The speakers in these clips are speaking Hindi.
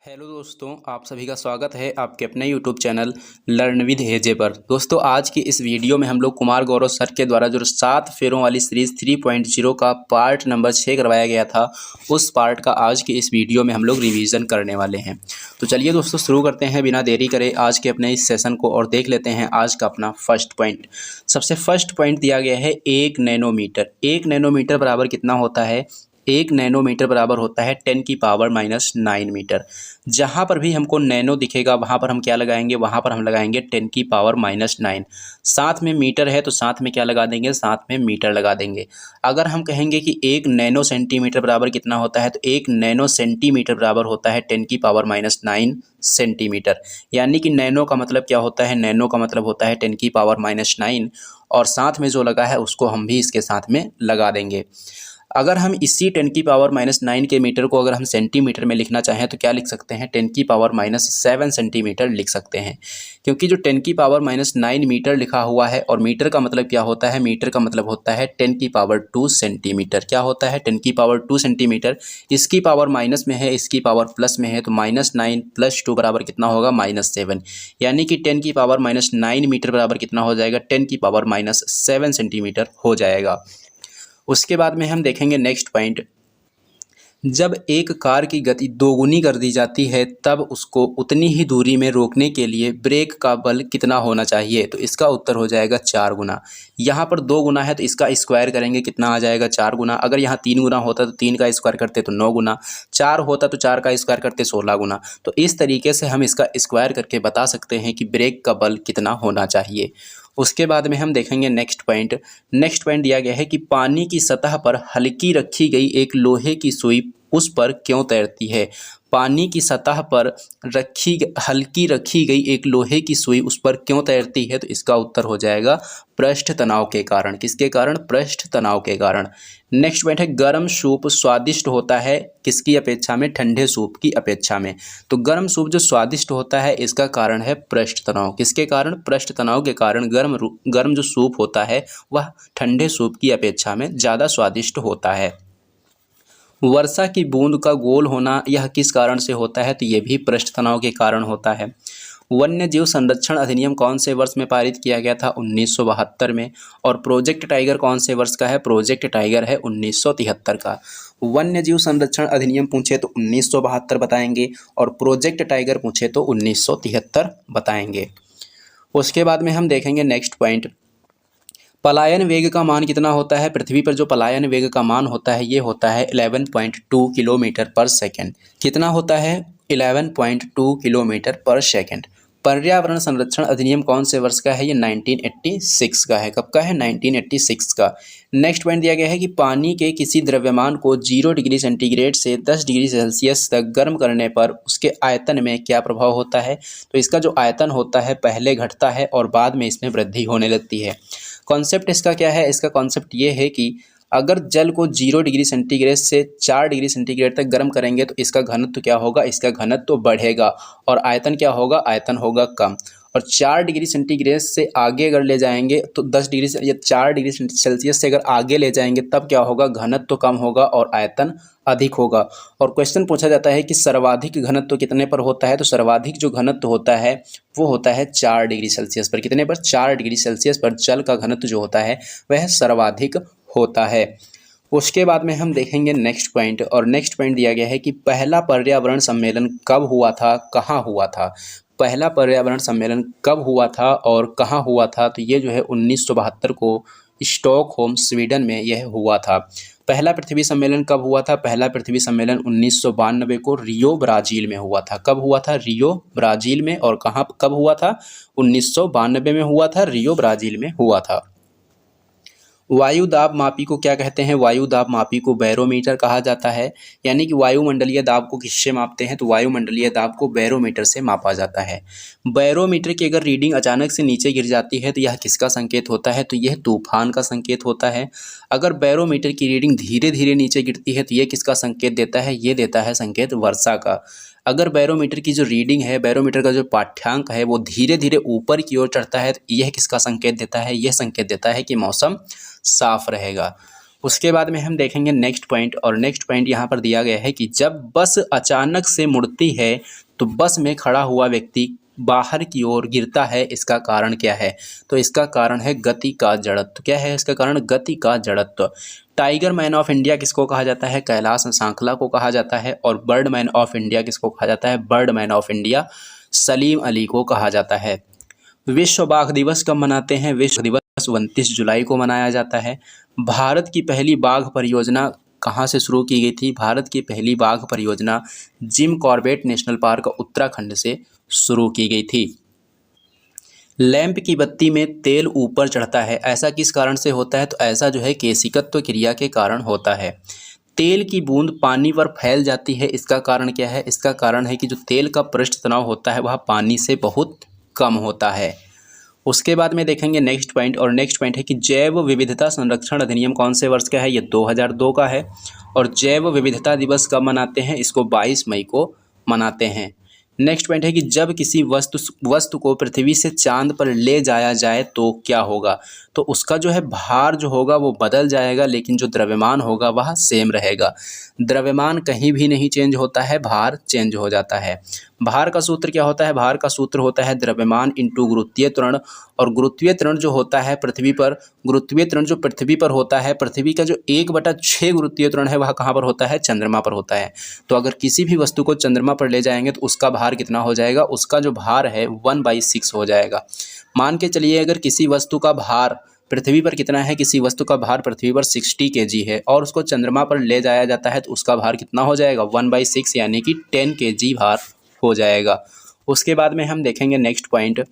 हेलो दोस्तों, आप सभी का स्वागत है आपके अपने यूट्यूब चैनल लर्न विद एजे पर। दोस्तों, आज की इस वीडियो में हम लोग कुमार गौरव सर के द्वारा जो 7 फेरों वाली सीरीज़ 3.0 का पार्ट नंबर 6 करवाया गया था, उस पार्ट का आज की इस वीडियो में हम लोग रिवीजन करने वाले हैं। तो चलिए दोस्तों, शुरू करते हैं बिना देरी करे आज के अपने इस सेशन को और देख लेते हैं आज का अपना फर्स्ट पॉइंट। सबसे फर्स्ट पॉइंट दिया गया है 1 नैनोमीटर। 1 नैनोमीटर बराबर कितना होता है? 1 नैनोमीटर बराबर होता है 10 की पावर -9 मीटर। जहाँ पर भी हमको नैनो दिखेगा वहाँ पर हम क्या लगाएंगे? वहाँ पर हम लगाएंगे 10 की पावर -9। साथ में मीटर है तो साथ में क्या लगा देंगे? साथ में मीटर लगा देंगे। अगर हम कहेंगे कि 1 नैनो सेंटीमीटर बराबर कितना होता है, तो 1 नैनो सेंटीमीटर बराबर होता है 10 की पावर -9 सेंटीमीटर। यानी कि नैनो का मतलब क्या होता है? नैनो का मतलब होता है 10 की पावर -9, और साथ में जो लगा है उसको हम भी इसके साथ में लगा देंगे। अगर हम इसी 10 की पावर -9 के मीटर को अगर हम सेंटीमीटर में लिखना चाहें तो क्या लिख सकते हैं? 10 की पावर -7 सेंटीमीटर लिख सकते हैं। क्योंकि जो 10 की पावर -9 मीटर लिखा हुआ है, और मीटर का मतलब क्या होता है? मीटर का मतलब होता है 10 की पावर 2 सेंटीमीटर। क्या होता है? 10 की पावर 2 सेंटीमीटर। इसकी पावर माइनस में है, इसकी पावर प्लस में है, तो -9 + 2 बराबर कितना होगा? -7। यानी कि 10 की पावर -9 मीटर बराबर कितना हो जाएगा? 10 की पावर -7 सेंटीमीटर हो जाएगा। उसके बाद में हम देखेंगे नेक्स्ट पॉइंट। जब एक कार की गति दोगुनी कर दी जाती है तब उसको उतनी ही दूरी में रोकने के लिए ब्रेक का बल कितना होना चाहिए? तो इसका उत्तर हो जाएगा 4 गुना। यहाँ पर 2 गुना है तो इसका स्क्वायर करेंगे, कितना आ जाएगा? 4 गुना। अगर यहाँ 3 गुना होता तो 3 का स्क्वायर करते तो 9 गुना, 4 होता तो 4 का स्क्वायर करते 16 गुना। तो इस तरीके से हम इसका स्क्वायर करके बता सकते हैं कि ब्रेक का बल कितना होना चाहिए। उसके बाद में हम देखेंगे नेक्स्ट पॉइंट। नेक्स्ट पॉइंट दिया गया है कि पानी की सतह पर हल्की रखी गई एक लोहे की सुई उस पर क्यों तैरती है? पानी की सतह पर हल्की रखी गई एक लोहे की सुई उस पर क्यों तैरती है? तो इसका उत्तर हो जाएगा पृष्ठ तनाव के कारण। किसके कारण? पृष्ठ तनाव के कारण। नेक्स्ट पॉइंट है गर्म सूप स्वादिष्ट होता है किसकी अपेक्षा में? ठंडे सूप की अपेक्षा में। तो गर्म सूप जो स्वादिष्ट होता है इसका कारण है पृष्ठ तनाव। किसके कारण? पृष्ठ तनाव के कारण गर्म जो सूप होता है वह ठंडे सूप की अपेक्षा में ज़्यादा स्वादिष्ट होता है। वर्षा की बूंद का गोल होना यह किस कारण से होता है? तो यह भी पृष्ठ तनाव के कारण होता है। वन्य जीव संरक्षण अधिनियम कौन से वर्ष में पारित किया गया था? 1972 में। और प्रोजेक्ट टाइगर कौन से वर्ष का है? प्रोजेक्ट टाइगर है 1973 का। वन्य जीव संरक्षण अधिनियम पूछे तो 1972 बताएंगे, और प्रोजेक्ट टाइगर पूछे तो 1973 बताएंगे। उसके बाद में हम देखेंगे नेक्स्ट पॉइंट। पलायन वेग का मान कितना होता है? पृथ्वी पर जो पलायन वेग का मान होता है ये होता है 11.2 किलोमीटर पर सेकेंड। कितना होता है? 11.2 किलोमीटर पर सेकेंड। पर्यावरण संरक्षण अधिनियम कौन से वर्ष का है? ये 1986 का है। कब का है? 1986 का। नेक्स्ट पॉइंट दिया गया है कि पानी के किसी द्रव्यमान को 0 डिग्री सेंटीग्रेड से 10 डिग्री सेल्सियस तक गर्म करने पर उसके आयतन में क्या प्रभाव होता है? तो इसका जो आयतन होता है पहले घटता है और बाद में इसमें वृद्धि होने लगती है। कॉन्सेप्ट इसका क्या है? इसका कॉन्सेप्ट ये है कि अगर जल को 0 डिग्री सेंटीग्रेड से 4 डिग्री सेंटीग्रेड तक गर्म करेंगे तो इसका घनत्व क्या होगा? इसका घनत्व बढ़ेगा, और आयतन क्या होगा? आयतन होगा कम। और 4 डिग्री सेंटीग्रेड से आगे अगर ले जाएंगे तो 10 डिग्री से या 4 डिग्री सेल्सियस से अगर आगे ले जाएंगे तब क्या होगा? घनत्व कम होगा और आयतन अधिक होगा। और क्वेश्चन पूछा जाता है कि सर्वाधिक घनत्व कितने पर होता है? तो सर्वाधिक जो घनत्व होता है वो होता है 4 डिग्री सेल्सियस पर। कितने पर? 4 डिग्री सेल्सियस पर जल का घनत्व जो होता है वह सर्वाधिक होता है। उसके बाद में हम देखेंगे नेक्स्ट पॉइंट, और नेक्स्ट पॉइंट दिया गया है कि पहला पर्यावरण सम्मेलन कब हुआ था, कहाँ हुआ था? पहला पर्यावरण सम्मेलन कब हुआ था और कहाँ हुआ था? तो ये जो है 1972 को स्टॉकहोम स्वीडन में यह हुआ था। पहला पृथ्वी सम्मेलन कब हुआ था? पहला पृथ्वी सम्मेलन 1992 को रियो ब्राज़ील में हुआ था। कब हुआ था? रियो ब्राज़ील में। और कहाँ कब हुआ था? 1992 में हुआ था, रियो ब्राज़ील में हुआ था। वायु दाब मापी को क्या कहते हैं? वायु दाब मापी को बैरोमीटर कहा जाता है। यानी कि वायुमंडलीय दाब को किससे मापते हैं? तो वायुमंडलीय दाब को बैरोमीटर से मापा जाता है। बैरोमीटर की अगर रीडिंग अचानक से नीचे गिर जाती है तो यह किसका संकेत होता है? तो यह तूफान का संकेत होता है। अगर बैरोमीटर की रीडिंग धीरे धीरे नीचे गिरती है तो यह किसका संकेत देता है? ये देता है संकेत वर्षा का। अगर बैरोमीटर की जो रीडिंग है, बैरोमीटर का जो पाठ्यांक है वो धीरे धीरे ऊपर की ओर चढ़ता है तो यह किसका संकेत देता है? यह संकेत देता है कि मौसम साफ रहेगा। उसके बाद में हम देखेंगे नेक्स्ट पॉइंट, और नेक्स्ट पॉइंट यहाँ पर दिया गया है कि जब बस अचानक से मुड़ती है तो बस में खड़ा हुआ व्यक्ति बाहर की ओर गिरता है, इसका कारण क्या है? तो इसका कारण है गति का जड़त्व। क्या है इसका कारण? गति का जड़त्व। टाइगर मैन ऑफ इंडिया किसको कहा जाता है? कैलाश सांखला को कहा जाता है। और बर्ड मैन ऑफ इंडिया किसको कहा जाता है? Bird man of India Salim Ali को कहा जाता है। विश्व बाघ दिवस कब मनाते हैं? विश्व दिवस 29 जुलाई को मनाया जाता है। भारत की पहली बाघ परियोजना कहाँ से शुरू की गई थी? भारत की पहली बाघ परियोजना Jim Corbett national park Uttarakhand से शुरू की गई थी। लैंप की बत्ती में तेल ऊपर चढ़ता है, ऐसा किस कारण से होता है? तो ऐसा जो है केशिकत्व क्रिया के कारण होता है। तेल की बूंद पानी पर फैल जाती है, इसका कारण क्या है? इसका कारण है कि जो तेल का पृष्ठ तनाव होता है वह पानी से बहुत कम होता है। उसके बाद में देखेंगे नेक्स्ट पॉइंट, और नेक्स्ट पॉइंट है कि जैव विविधता संरक्षण अधिनियम कौन से वर्ष का है? ये 2002 का है। और जैव विविधता दिवस कब मनाते हैं? इसको 22 मई को मनाते हैं। नेक्स्ट पॉइंट है कि जब किसी वस्तु को पृथ्वी से चांद पर ले जाया जाए तो क्या होगा? तो उसका जो है भार जो होगा वो बदल जाएगा, लेकिन जो द्रव्यमान होगा वह सेम रहेगा। द्रव्यमान कहीं भी नहीं चेंज होता है, भार चेंज हो जाता है। भार का सूत्र क्या होता है? भार का सूत्र होता है द्रव्यमान इंटू गुरुत्वीय त्वरण। और गुरुत्वीय त्वरण जो होता है पृथ्वी पर, गुरुत्वीय त्वरण जो पृथ्वी पर होता है, पृथ्वी का जो 1/6 गुरुत्वीय त्वरण है वह कहाँ पर होता है? चंद्रमा पर होता है। तो अगर किसी भी वस्तु को चंद्रमा पर ले जाएंगे तो उसका भार कितना हो जाएगा? उसका जो भार है 1/6 हो जाएगा। मान के चलिए अगर किसी वस्तु का भार पृथ्वी पर कितना है? किसी वस्तु का भार पृथ्वी पर 60 kg है और उसको चंद्रमा पर ले जाया जाता है तो उसका भार कितना हो जाएगा? 1/6 यानी कि 10 kg भार हो जाएगा। उसके बाद में हम देखेंगे नेक्स्ट पॉइंट,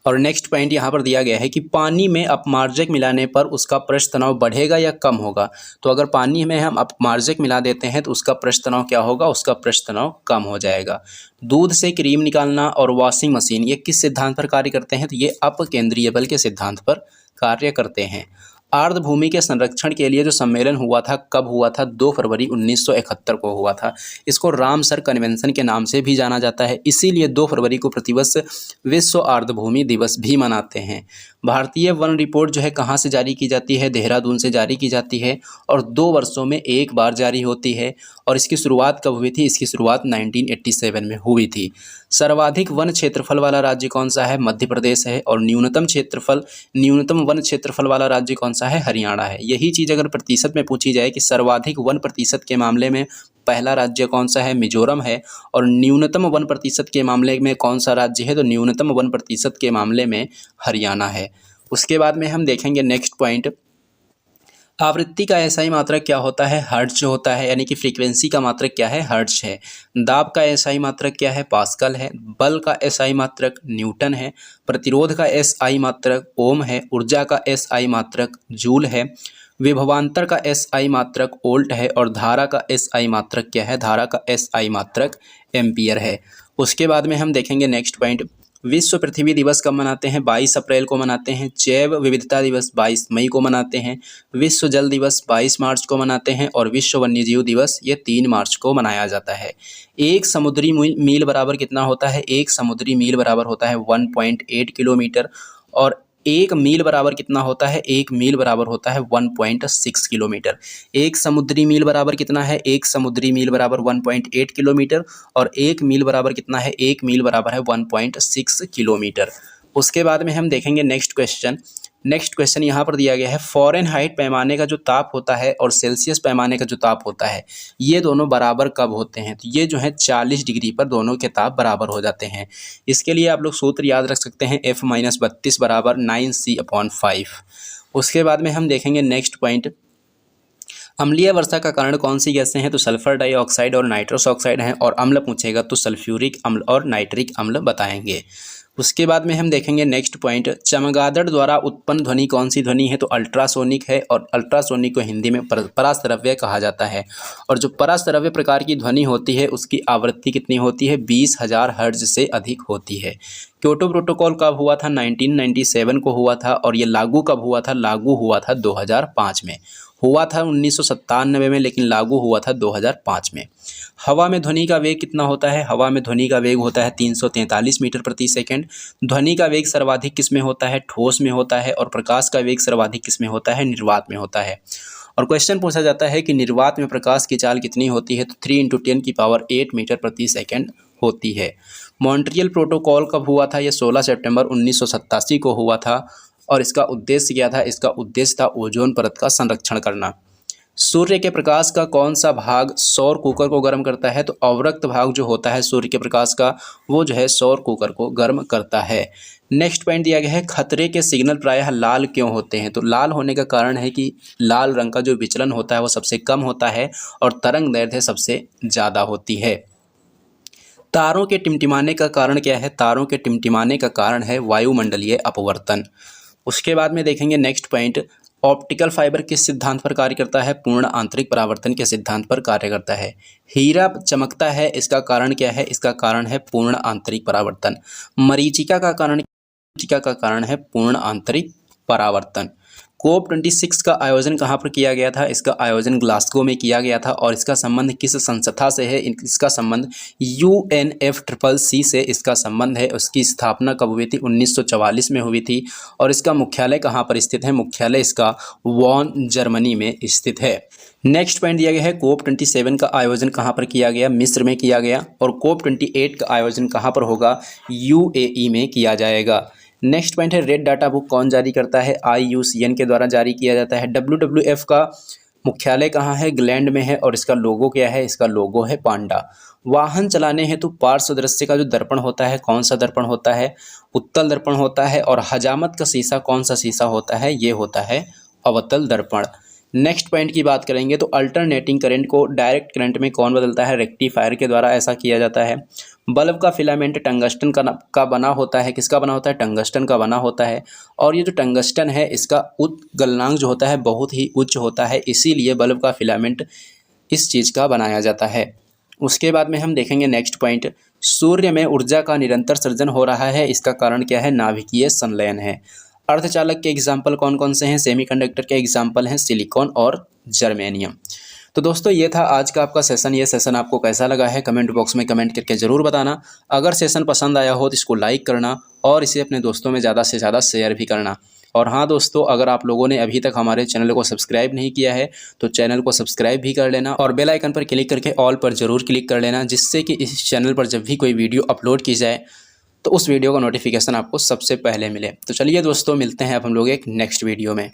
और नेक्स्ट पॉइंट यहाँ पर दिया गया है कि पानी में अपमार्जक मिलाने पर उसका पृष्ठ तनाव बढ़ेगा या कम होगा? तो अगर पानी में हम अपमार्जक मिला देते हैं तो उसका पृष्ठ तनाव क्या होगा? उसका पृष्ठ तनाव कम हो जाएगा। दूध से क्रीम निकालना और वॉशिंग मशीन ये किस सिद्धांत पर कार्य करते हैं? तो ये अपकेंद्रीय बल के सिद्धांत पर कार्य करते हैं। आर्द्रभूमि के संरक्षण के लिए जो सम्मेलन हुआ था, कब हुआ था? 2 फरवरी 1971 को हुआ था। इसको रामसर कन्वेंशन के नाम से भी जाना जाता है, इसीलिए 2 फरवरी को प्रतिवर्ष विश्व आर्द्रभूमि दिवस भी मनाते हैं। भारतीय वन रिपोर्ट जो है कहाँ से जारी की जाती है? देहरादून से जारी की जाती है और 2 वर्षों में एक बार जारी होती है। और इसकी शुरुआत कब हुई थी? इसकी शुरुआत 1987 में हुई थी। सर्वाधिक वन क्षेत्रफल वाला राज्य कौन सा है? मध्य प्रदेश है। और न्यूनतम वन क्षेत्रफल वाला राज्य कौन सा है? हरियाणा है। यही चीज़ अगर प्रतिशत में पूछी जाए कि सर्वाधिक वन प्रतिशत के मामले में पहला राज्य कौन सा है? मिजोरम है। और न्यूनतम वन प्रतिशत के मामले में कौन सा राज्य है? तो न्यूनतम वन प्रतिशत के मामले में हरियाणा है। उसके बाद में हम देखेंगे नेक्स्ट पॉइंट, आवृत्ति का एसआई मात्रक क्या होता है? हर्ट्ज होता है, यानी कि फ्रीक्वेंसी का मात्रक क्या है? हर्ट्ज है। दाब का एसआई मात्रक क्या है? पास्कल है। बल का एसआई मात्रक न्यूटन है। प्रतिरोध का एसआई मात्रक ओम है। ऊर्जा का एसआई मात्रक जूल है। विभवांतर का एसआई मात्रक वोल्ट है। और धारा का एसआई मात्रक क्या है? धारा का एसआई मात्रक एम्पियर है। उसके बाद में हम देखेंगे नेक्स्ट पॉइंट, विश्व पृथ्वी दिवस कब मनाते हैं? 22 अप्रैल को मनाते हैं। जैव विविधता दिवस 22 मई को मनाते हैं। विश्व जल दिवस 22 मार्च को मनाते हैं। और विश्व वन्यजीव दिवस ये 3 मार्च को मनाया जाता है। एक समुद्री मील बराबर कितना होता है? एक समुद्री मील बराबर होता है 1.8 किलोमीटर। और 1 मील बराबर कितना होता है? 1 मील बराबर होता है 1.6 किलोमीटर। एक समुद्री मील बराबर कितना है? एक समुद्री मील बराबर 1.8 किलोमीटर। और 1 मील बराबर कितना है? 1 मील बराबर है 1.6 किलोमीटर। उसके बाद में हम देखेंगे नेक्स्ट क्वेश्चन यहाँ पर दिया गया है, फ़ारेनहाइट पैमाने का जो ताप होता है और सेल्सियस पैमाने का जो ताप होता है ये दोनों बराबर कब होते हैं? तो ये जो है 40 डिग्री पर दोनों के ताप बराबर हो जाते हैं। इसके लिए आप लोग सूत्र याद रख सकते हैं, F-32 बराबर 9C/5। उसके बाद में हम देखेंगे नेक्स्ट पॉइंट, अम्लीय वर्षा का कारण कौन सी गैसें हैं? तो सल्फर डाइऑक्साइड और नाइट्रस ऑक्साइड हैं। और अम्ल पूछेगा तो सल्फ्यूरिक अम्ल और नाइट्रिक अम्ल बताएंगे। उसके बाद में हम देखेंगे नेक्स्ट पॉइंट, चमगादड़ द्वारा उत्पन्न ध्वनि कौन सी ध्वनि है? तो अल्ट्रासोनिक है। और अल्ट्रासोनिक को हिंदी में पराश्रव्य कहा जाता है। और जो पराश्रव्य प्रकार की ध्वनि होती है उसकी आवृत्ति कितनी होती है? 20,000 हर्ट्ज से अधिक होती है। क्योटो प्रोटोकॉल कब हुआ था? 1997 को हुआ था। और ये लागू कब हुआ था? लागू हुआ था 2005 में। हुआ था 1997 में, लेकिन लागू हुआ था 2005 में। हवा में ध्वनि का वेग कितना होता है? हवा में ध्वनि का वेग होता है 343 मीटर प्रति सेकंड। ध्वनि का वेग सर्वाधिक किस में होता है? ठोस में होता है। और प्रकाश का वेग सर्वाधिक किस में होता है? निर्वात में होता है। और क्वेश्चन पूछा जाता है कि निर्वात में प्रकाश की चाल कितनी होती है? तो 3 × 10⁸ मीटर प्रति सेकंड होती है। मॉन्ट्रियल प्रोटोकॉल कब हुआ था? यह 16 सितंबर 1987 को हुआ था। और इसका उद्देश्य क्या था? इसका उद्देश्य था ओजोन परत का संरक्षण करना। सूर्य के प्रकाश का कौन सा भाग सौर कुकर को गर्म करता है? तो अवरक्त भाग जो होता है सूर्य के प्रकाश का, वो जो है सौर कुकर को गर्म करता है। नेक्स्ट पॉइंट दिया गया है, खतरे के सिग्नल प्रायः लाल क्यों होते हैं? तो लाल होने का कारण है कि लाल रंग का जो विचलन होता है वो सबसे कम होता है और तरंग दैर्ध्य सबसे ज़्यादा होती है। तारों के टिमटिमाने का कारण क्या है? तारों के टिमटिमाने का कारण है वायुमंडलीय अपवर्तन। उसके बाद में देखेंगे नेक्स्ट पॉइंट, ऑप्टिकल फाइबर किस सिद्धांत पर कार्य करता है? पूर्ण आंतरिक परावर्तन के सिद्धांत पर कार्य करता है। हीरा चमकता है, इसका कारण क्या है? इसका कारण है पूर्ण आंतरिक परावर्तन। मरीचिका का कारण है पूर्ण आंतरिक परावर्तन। COP26 का आयोजन कहाँ पर किया गया था? इसका आयोजन ग्लासगो में किया गया था। और इसका संबंध किस संस्था से है? इसका संबंध UNFCCC से इसका संबंध है। उसकी स्थापना कब हुई थी? 1944 में हुई थी। और इसका मुख्यालय कहाँ पर स्थित है? मुख्यालय इसका वॉन जर्मनी में स्थित है। नेक्स्ट पॉइंट दिया गया है, COP27 का आयोजन कहाँ पर किया गया? मिस्र में किया गया। और COP28 का आयोजन कहाँ पर होगा? UAE में किया जाएगा। नेक्स्ट पॉइंट है, रेड डाटा बुक कौन जारी करता है? IUCN के द्वारा जारी किया जाता है। WWF का मुख्यालय कहाँ है? इंग्लैंड में है। और इसका लोगो क्या है? इसका लोगो है पांडा। वाहन चलाने हेतु पार्श्व दृश्य का जो दर्पण होता है, कौन सा दर्पण होता है? उत्तल दर्पण होता है। और हजामत का शीशा कौन सा शीशा होता है? ये होता है अवतल दर्पण। नेक्स्ट पॉइंट की बात करेंगे तो अल्टरनेटिंग करंट को डायरेक्ट करंट में कौन बदलता है? रेक्टिफायर के द्वारा ऐसा किया जाता है। बल्ब का फिलामेंट टंगस्टन का बना होता है। किसका बना होता है? टंगस्टन का बना होता है। और ये जो टंगस्टन है इसका गलनांक जो होता है बहुत ही उच्च होता है, इसीलिए बल्ब का फिलामेंट इस चीज़ का बनाया जाता है। उसके बाद में हम देखेंगे नेक्स्ट पॉइंट, सूर्य में ऊर्जा का निरंतर सृजन हो रहा है, इसका कारण क्या है? नाभिकीय संलयन है। अर्धचालक के एग्जाम्पल कौन कौन से हैं? सेमीकंडक्टर के एग्जाम्पल हैं सिलिकॉन और जर्मेनियम। तो दोस्तों ये था आज का आपका सेशन। ये सेशन आपको कैसा लगा है कमेंट बॉक्स में कमेंट करके ज़रूर बताना। अगर सेशन पसंद आया हो तो इसको लाइक करना और इसे अपने दोस्तों में ज़्यादा से ज़्यादा शेयर भी करना। और हाँ दोस्तों, अगर आप लोगों ने अभी तक हमारे चैनल को सब्सक्राइब नहीं किया है तो चैनल को सब्सक्राइब भी कर लेना और बेल आइकन पर क्लिक करके ऑल पर ज़रूर क्लिक कर लेना, जिससे कि इस चैनल पर जब भी कोई वीडियो अपलोड की जाए तो उस वीडियो का नोटिफिकेशन आपको सबसे पहले मिले। तो चलिए दोस्तों, मिलते हैं अब हम लोग एक नेक्स्ट वीडियो में।